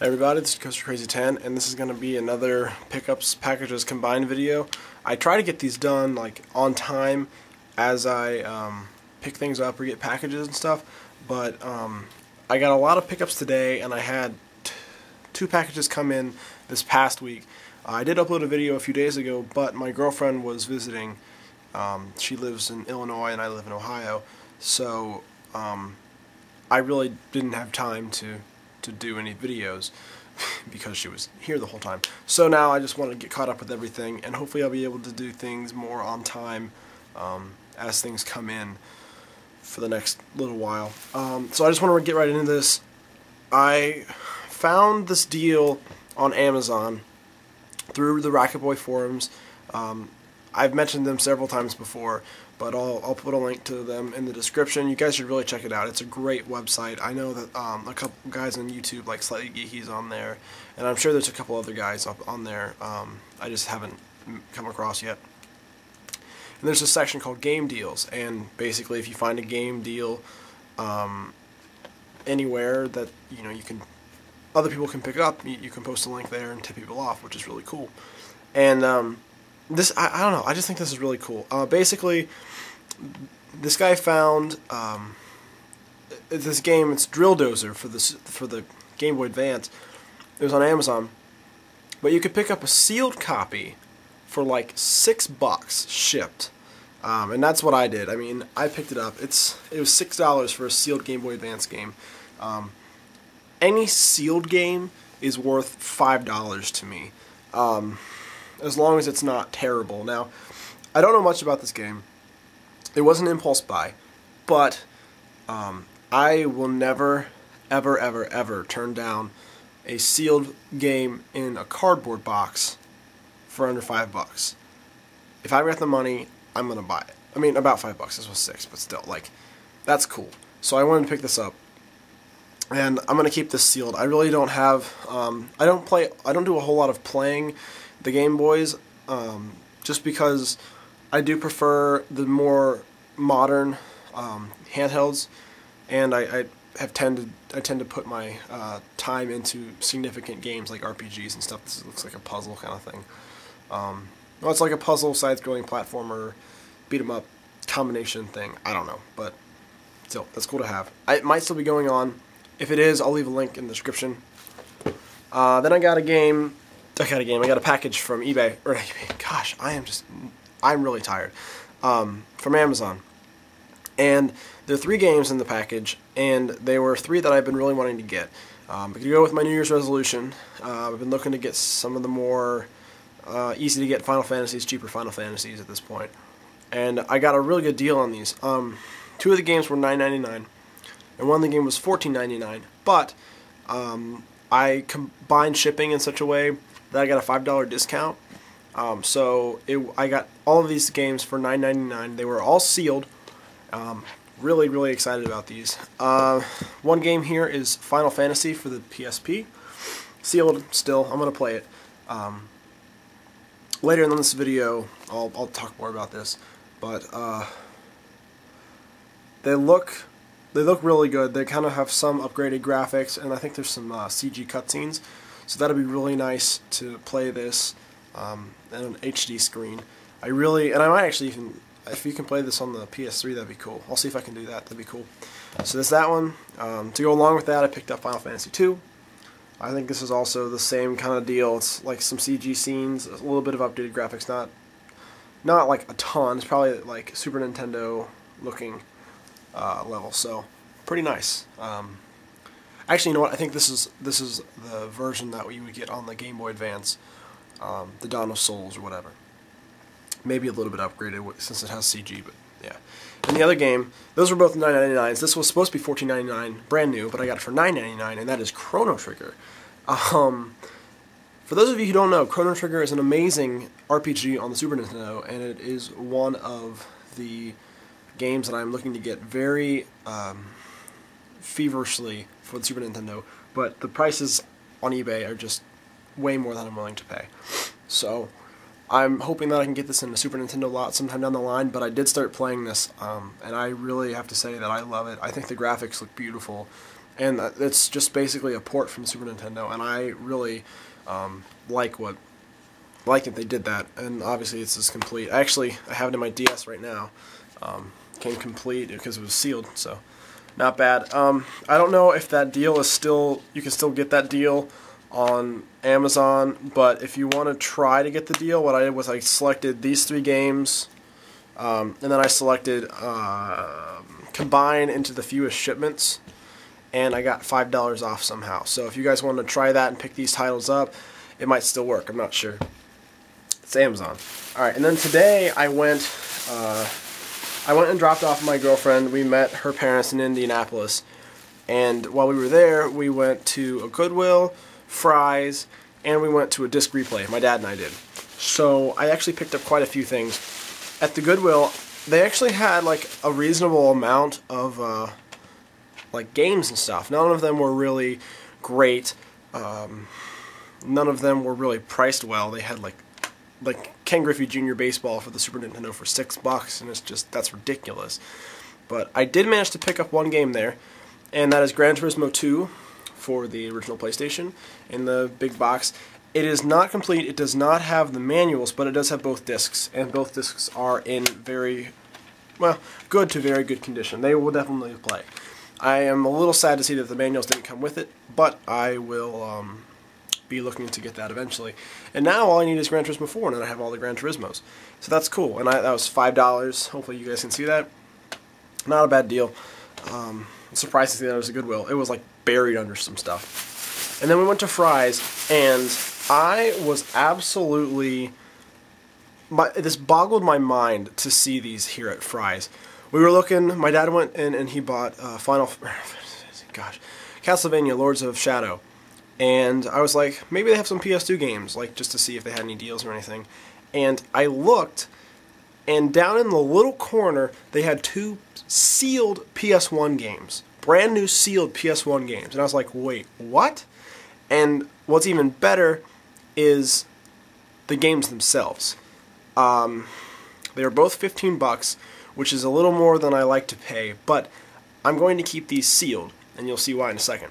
Hey everybody, this is Coaster Crazy 10, and this is going to be another pickups packages combined video. I try to get these done like on time as I pick things up or get packages and stuff, but I got a lot of pickups today, and I had two packages come in this past week. I did upload a video a few days ago, but my girlfriend was visiting. She lives in Illinois and I live in Ohio, so I really didn't have time to do any videos because she was here the whole time. So now I just want to get caught up with everything, and hopefully I'll be able to do things more on time as things come in for the next little while. So I just want to get right into this. I found this deal on Amazon through the Racket Boy forums. I've mentioned them several times before, but I'll put a link to them in the description. You guys should really check it out. It's a great website. I know that a couple guys on YouTube, like Slightly Geeky's on there, and I'm sure there's a couple other guys up on there. I just haven't come across yet. And there's a section called Game Deals, and basically if you find a game deal anywhere that you can, other people can pick up, you can post a link there and tip people off, which is really cool. And this, I don't know, I just think this is really cool. Basically, this guy found this game. It's Drill Dozer for the Game Boy Advance. It was on Amazon, but you could pick up a sealed copy for like $6 shipped, and that's what I did. I mean, I picked it up. It was $6 for a sealed Game Boy Advance game. Any sealed game is worth $5 to me. As long as it's not terrible. Now, I don't know much about this game. It was an impulse buy, but I will never, ever, ever, ever turn down a sealed game in a cardboard box for under $5. If I got the money, I'm gonna buy it. I mean, about $5. This was $6, but still, like, that's cool. So I wanted to pick this up, and I'm gonna keep this sealed. I really don't have. I don't do a whole lot of playing the Game Boys, just because I do prefer the more modern handhelds, and I tend to put my time into significant games like RPGs and stuff. This looks like a puzzle kind of thing. Well, it's like a puzzle, side-scrolling platformer, beat 'em up combination thing. I don't know, but still, that's cool to have. It might still be going on. If it is, I'll leave a link in the description. Then I got a package from eBay, or gosh, I'm really tired, from Amazon. And there are 3 games in the package, and they were 3 that I've been really wanting to get. To go with my New Year's resolution, I've been looking to get some of the more easy to get Final Fantasies, cheaper Final Fantasies at this point. And I got a really good deal on these. 2 of the games were $9.99, and one of the games was $14.99, but I combined shipping in such a way that I got a $5 discount. So I got all of these games for $9.99. They were all sealed. Really, really excited about these. One game here is Final Fantasy for the PSP. Sealed still. I'm going to play it. Later in this video, I'll talk more about this. But they look really good. They kind of have some upgraded graphics, and I think there's some CG cutscenes. So that'll be really nice to play this on an HD screen. And I might actually even, if you can play this on the PS3, that'd be cool. I'll see if I can do that. That'd be cool. So there's that one. To go along with that, I picked up Final Fantasy 2. I think this is also the same kind of deal. It's like some CG scenes, a little bit of updated graphics, not like a ton. It's probably like Super Nintendo looking level. So pretty nice. Actually, you know what? I think this is the version that you would get on the Game Boy Advance, the Dawn of Souls or whatever. Maybe a little bit upgraded since it has CG, but yeah. And the other game, those were both $9.99. This was supposed to be $14.99, brand new, but I got it for $9.99, and that is Chrono Trigger. For those of you who don't know, Chrono Trigger is an amazing RPG on the Super Nintendo, and it is one of the games that I'm looking to get very feverishly for the Super Nintendo, but the prices on eBay are just way more than I'm willing to pay. So I'm hoping that I can get this in a Super Nintendo lot sometime down the line, but I did start playing this, and I really have to say that I love it. I think the graphics look beautiful. and it's just basically a port from Super Nintendo, and I really like that they did that, and obviously it's just complete. I have it in my DS right now. Came complete because it was sealed, so not bad. I don't know if that deal is still, you can still get that deal on Amazon, but if you want to try to get the deal, what I did was I selected these 3 games, and then I selected combine into the fewest shipments, and I got $5 off somehow. So if you guys want to try that and pick these titles up, it might still work. I'm not sure. It's Amazon. Alright, and then today I went and dropped off my girlfriend. We met her parents in Indianapolis, and while we were there, we went to a Goodwill, Fry's, and we went to a disc replay. My dad and I did. So I actually picked up quite a few things. At the Goodwill, they actually had like a reasonable amount of like games and stuff. None of them were really great. None of them were really priced well. They had like Ken Griffey Jr. Baseball for the Super Nintendo for $6, and it's just, that's ridiculous. But I did manage to pick up one game there, and that is Gran Turismo 2 for the original PlayStation in the big box. It is not complete. It does not have the manuals, but it does have both discs, and both discs are in very, well, good to very good condition. They will definitely play. I am a little sad to see that the manuals didn't come with it, but I will be looking to get that eventually. And now all I need is Gran Turismo 4, and then I have all the Gran Turismos. So that's cool, and that was $5. Hopefully you guys can see that. Not a bad deal. I'm surprised to see that it was a Goodwill. It was like buried under some stuff. And then we went to Fry's, and I was absolutely... this boggled my mind to see these here at Fry's. We were looking, my dad went in and he bought Castlevania Lords of Shadow. And I was like, maybe they have some PS2 games, like just to see if they had any deals or anything. And I looked, and down in the little corner, they had 2 sealed PS1 games. Brand new sealed PS1 games. And I was like, wait, what? And what's even better is the games themselves. They were both $15, which is a little more than I like to pay, but I'm going to keep these sealed, and you'll see why in a second.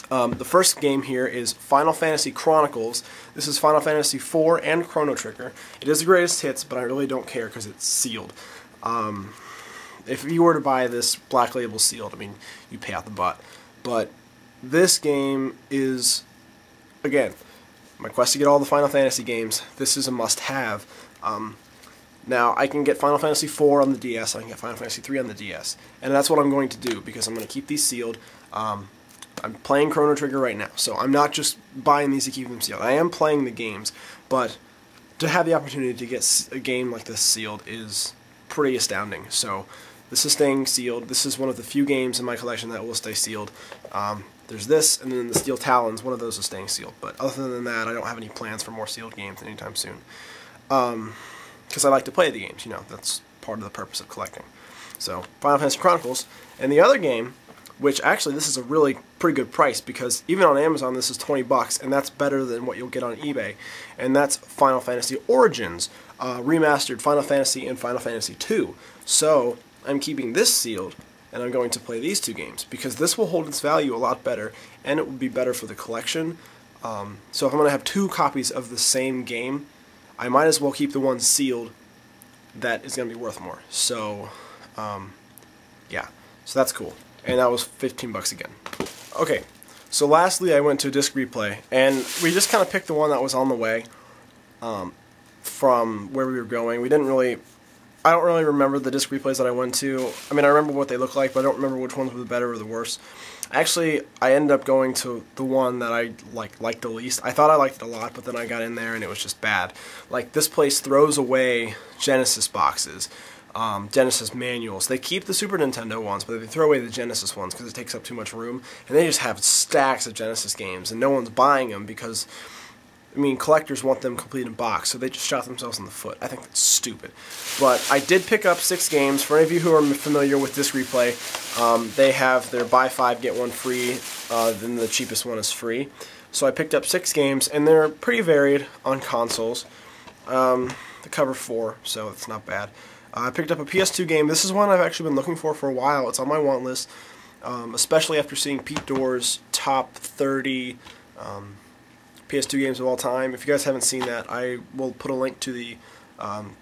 The first game here is Final Fantasy Chronicles. This is Final Fantasy IV and Chrono Trigger. It is the greatest hits, but I really don't care because it's sealed. If you were to buy this Black Label sealed, I mean, you pay out the butt. But this game is, again, my quest to get all the Final Fantasy games. This is a must-have. Now, I can get Final Fantasy IV on the DS, I can get Final Fantasy III on the DS, and that's what I'm going to do, because I'm going to keep these sealed. I'm playing Chrono Trigger right now, so I'm not just buying these to keep them sealed. I am playing the games, but to have the opportunity to get a game like this sealed is pretty astounding. So this is staying sealed. This is one of the few games in my collection that will stay sealed. There's this, and then the Steel Talons, one of those is staying sealed. But other than that, I don't have any plans for more sealed games anytime soon. Because I like to play the games, you know, that's part of the purpose of collecting. So, Final Fantasy Chronicles. And the other game, which actually this is a really pretty good price, because even on Amazon this is $20, and that's better than what you'll get on eBay. And that's Final Fantasy Origins, remastered Final Fantasy and Final Fantasy II. So, I'm keeping this sealed, and I'm going to play these 2 games, because this will hold its value a lot better, and it will be better for the collection. So if I'm going to have 2 copies of the same game, I might as well keep the one sealed that is going to be worth more. So, yeah. So that's cool. And that was $15 again. Okay, so lastly I went to a disc replay, and we just kind of picked the one that was on the way from where we were going. I don't really remember the disc replays that I went to. I mean, I remember what they look like, but I don't remember which ones were the better or the worse. Actually, I ended up going to the one that I liked the least. I thought I liked it a lot, but then I got in there and it was just bad. Like, this place throws away Genesis boxes, Genesis manuals. They keep the Super Nintendo ones, but they throw away the Genesis ones because it takes up too much room. And they just have stacks of Genesis games, and no one's buying them because, I mean, collectors want them complete in box, so they just shot themselves in the foot. I think that's stupid. But I did pick up 6 games. For any of you who are familiar with Disc Replay, they have their buy 5, get 1 free, then the cheapest one is free. So I picked up 6 games, and they're pretty varied on consoles. They cover 4, so it's not bad. I picked up a PS2 game. This is one I've actually been looking for a while. It's on my want list. especially after seeing Pete Door's top 30 PS2 games of all time. If you guys haven't seen that, I will put a link to the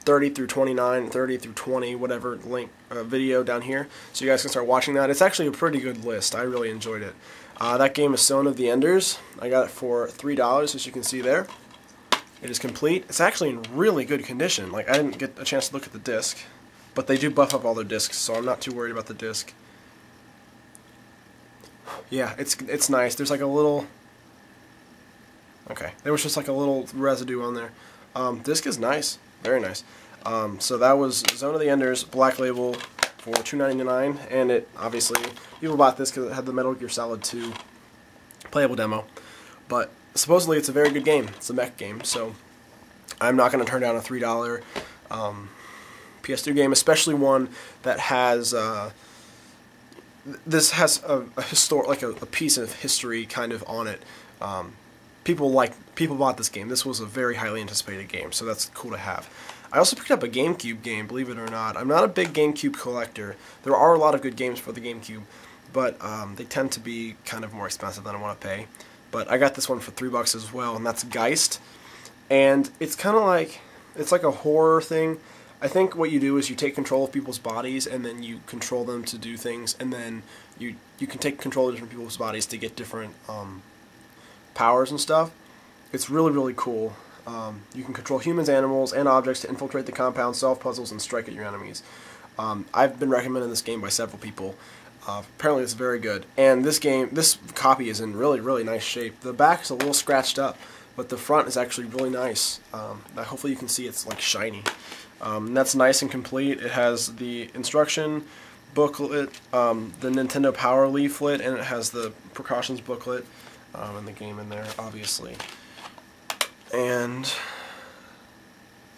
30 through 29, 30 through 20, whatever link video down here, so you guys can start watching that. It's actually a pretty good list. I really enjoyed it. That game is Zone of the Enders. I got it for $3, as you can see there. It is complete. It's actually in really good condition. Like, I didn't get a chance to look at the disc, but they do buff up all their discs, so I'm not too worried about the disc. Yeah, it's nice. There's like a little... Okay, there was just like a little residue on there. Disc is nice. Very nice. So that was Zone of the Enders, Black Label, for $2.99, and it, obviously, people bought this because it had the Metal Gear Solid 2 playable demo. But supposedly it's a very good game. It's a mech game, so I'm not going to turn down a $3 PS2 game, especially one that has... this has a piece of history kind of on it. People bought this game. This was a very highly anticipated game, so that's cool to have. I also picked up a GameCube game, believe it or not. I'm not a big GameCube collector. There are a lot of good games for the GameCube, but they tend to be kind of more expensive than I want to pay. But I got this one for $3 as well, and that's Geist. And it's kind of like, it's like a horror thing. I think what you do is you take control of people's bodies, and then you control them to do things, and then you can take control of different people's bodies to get different powers and stuff. It's really, really cool. You can control humans, animals, and objects to infiltrate the compound, solve puzzles, and strike at your enemies. I've been recommended this game by several people. Apparently it's very good. And this copy is in really, really nice shape. The back is a little scratched up, but the front is actually really nice. Hopefully you can see it's like shiny. That's nice and complete. It has the instruction booklet, the Nintendo Power leaflet, and it has the precautions booklet, and the game in there, obviously. And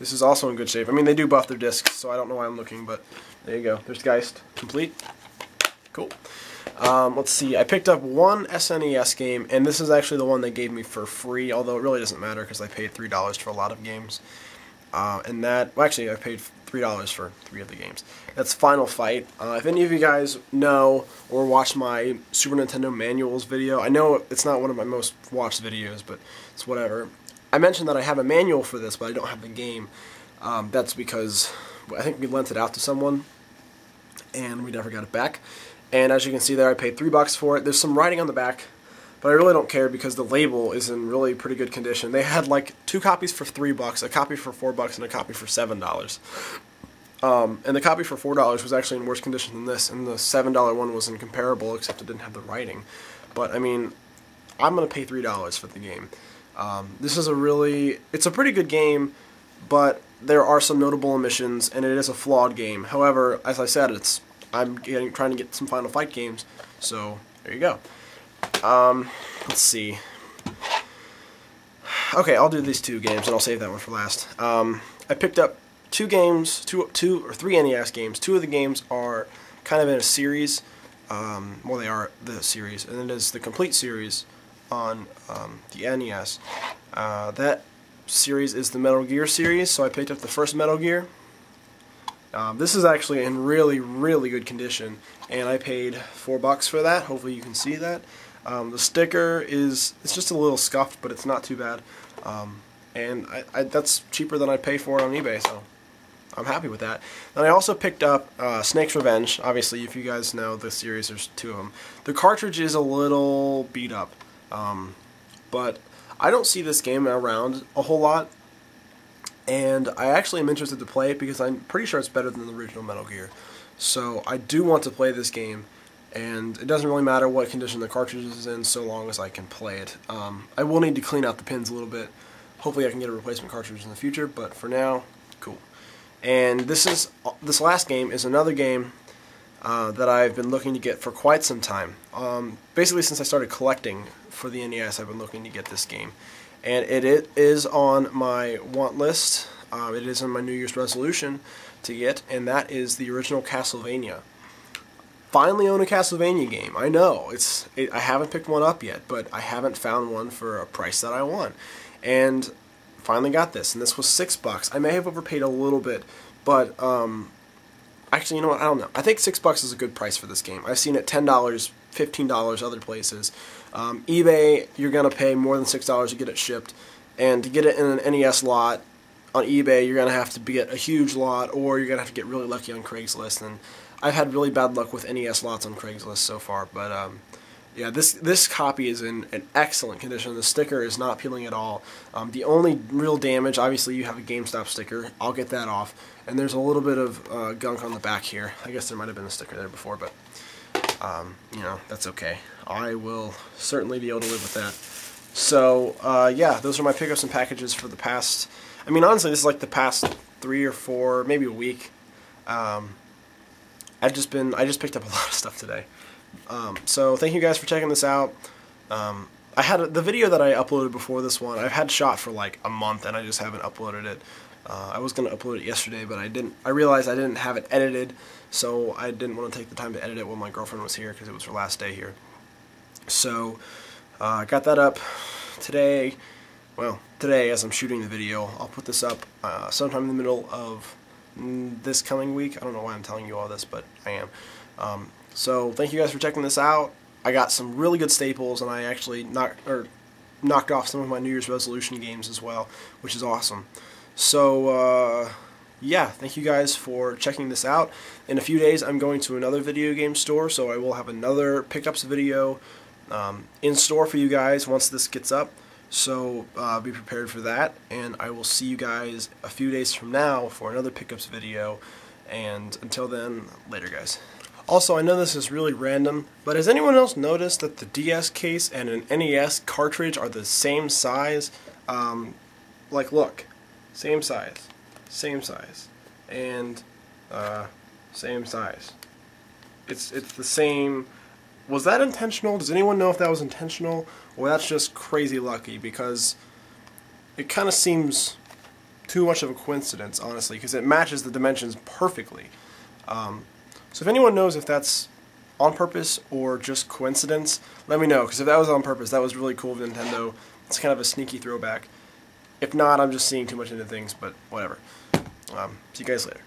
this is also in good shape. I mean, they do buff their discs, so I don't know why I'm looking, but there you go. There's Geist, complete. Cool. Let's see. I picked up one SNES game, and this is actually the one they gave me for free, although it really doesn't matter because I paid $3 for a lot of games. And that, well, actually, I paid $3 for 3 of the games. That's Final Fight. If any of you guys know or watch my Super Nintendo manuals video, I know it's not one of my most watched videos, but it's whatever. I mentioned that I have a manual for this, but I don't have the game. That's because I think we lent it out to someone, and we never got it back. And as you can see there, I paid $3 for it. There's some writing on the back, but I really don't care because the label is in really pretty good condition. They had like 2 copies for $3, a copy for $4, and a copy for $7. And the copy for $4 was actually in worse condition than this, and the $7 one was incomparable, except it didn't have the writing. But I mean, I'm gonna pay $3 for the game. This is it's a pretty good game, but there are some notable omissions, and it is a flawed game. However, as I said, I'm trying to get some Final Fight games, so there you go. Let's see. Okay, I'll do these 2 games, and I'll save that one for last. I picked up 2 games, 2 or 3 NES games. 2 of the games are kind of in a series. Well, they are the series, and it is the complete series on the NES. That series is the Metal Gear series, so I picked up the first Metal Gear. This is actually in really, really good condition, and I paid $4 for that. Hopefully you can see that. The sticker it's just a little scuffed, but it's not too bad. And that's cheaper than I'd pay for it on eBay, so I'm happy with that. Then I also picked up Snake's Revenge. Obviously, if you guys know the series, there's 2 of them. The cartridge is a little beat up, but I don't see this game around a whole lot. And I actually am interested to play it because I'm pretty sure it's better than the original Metal Gear. So I do want to play this game, and it doesn't really matter what condition the cartridge is in so long as I can play it. I will need to clean out the pins a little bit. Hopefully I can get a replacement cartridge in the future, but for now, cool. And this last game is another game that I've been looking to get for quite some time. Basically since I started collecting for the NES, I've been looking to get this game. And it is on my want list. It is on my New Year's resolution to get, and that is the original Castlevania. Finally own a Castlevania game. I know, I haven't picked one up yet, but I haven't found one for a price that I want. And finally got this, and this was $6. I may have overpaid a little bit, but Actually, you know what? I don't know. I think $6 is a good price for this game. I've seen it $10, $15 other places. eBay, you're gonna pay more than $6 to get it shipped, and to get it in an NES lot on eBay, you're gonna have to get a huge lot, or you're gonna have to get really lucky on Craigslist. And I've had really bad luck with NES lots on Craigslist so far. But yeah, this copy is in an excellent condition. The sticker is not peeling at all. The only real damage, obviously, you have a GameStop sticker. I'll get that off. And there's a little bit of gunk on the back here. I guess there might have been a sticker there before, but you know, that's okay. I will certainly be able to live with that. So yeah, those are my pickups and packages for the past. I mean, honestly, this is like the past 3 or 4, maybe a week. I just picked up a lot of stuff today. So thank you guys for checking this out. I had the video that I uploaded before this one. I've had shot for like a month, and I just haven't uploaded it. I was gonna upload it yesterday, but I didn't. I realized I didn't have it edited, so I didn't want to take the time to edit it when my girlfriend was here because it was her last day here. So I got that up today. Well, today as I'm shooting the video, I'll put this up sometime in the middle of this coming week. I don't know why I'm telling you all this, but I am. So thank you guys for checking this out. I got some really good staples, and I actually knocked off some of my New Year's resolution games as well, which is awesome. So yeah, thank you guys for checking this out. In a few days, I'm going to another video game store, so I will have another pickups video in store for you guys once this gets up. So be prepared for that, and I will see you guys a few days from now for another pickups video. And until then, later, guys. Also, I know this is really random, but has anyone else noticed that the DS case and an NES cartridge are the same size? Like, look, same size, and same size. It's the same. Was that intentional? Does anyone know if that was intentional, or that's just crazy lucky? Because it kind of seems too much of a coincidence, honestly, because it matches the dimensions perfectly. So if anyone knows if that's on purpose or just coincidence, let me know, because if that was on purpose, that was really cool of Nintendo. It's kind of a sneaky throwback. If not, I'm just seeing too much into things, but whatever. See you guys later.